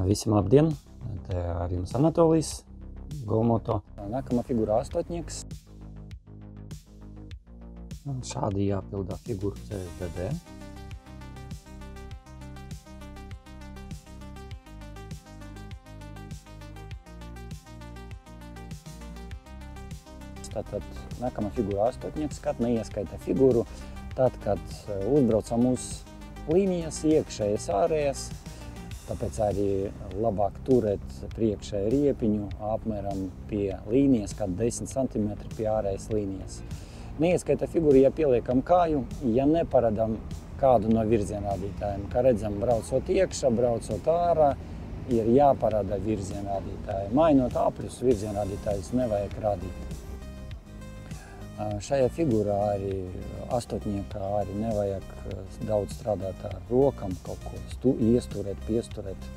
Visiem labdien! Te ar jums Anatolijs, Gomoto. Nākamā figūra astotnieks. Šādi jāpildā figūra CSDD. Tātad nākamā figūra astotnieks, kad neieskaita figūru, tad, kad uzbraucam uz līnijas, iekšējas, ārējas, tāpēc arī labāk turēt priekšēju riepiņu apmēram pie līnijas, kad 10 cm pie ārējas līnijas. Neieskaita figūru, ja pieliekam kāju, ja neparadam kādu no virzienrādītājiem. Kā redzam, braucot iekšā, braucot ārā, ir jāparada virzienrādītāji. Mainot apļus, virzienrādītājus nevajag rādīt. Šajā figūrā arī astotniekā arī nevajag daudz strādāt ar rokam, kaut ko iesturēt, piesturēt.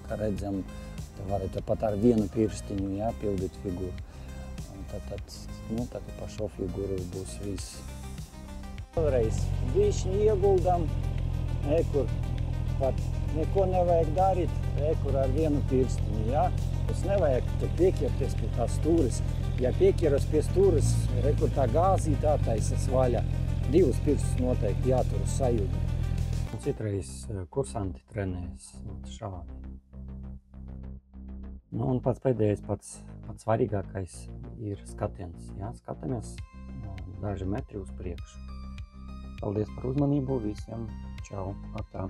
Kā redzam, varat pat ar vienu pirkstiņu jāpildīt figūru. Tad pa šo figūru būs viss. Vēlreiz bišķi ieguldam, kur pat neko nevajag darīt, kur ar vienu pirkstiņu. Mums nevajag pieķerties pie tās stūres. Ja pieķeras pie stūres, kur tā gāzīte attaisas vaļā, divus pirstus noteikti jātur uz sajūgu. Citreiz kursanti trenējas šādi. Un pats pēdējais, pats svarīgākais ir skatiens. Skatāmies daži metri uz priekšu. Paldies par uzmanību visiem. Čau! Atā!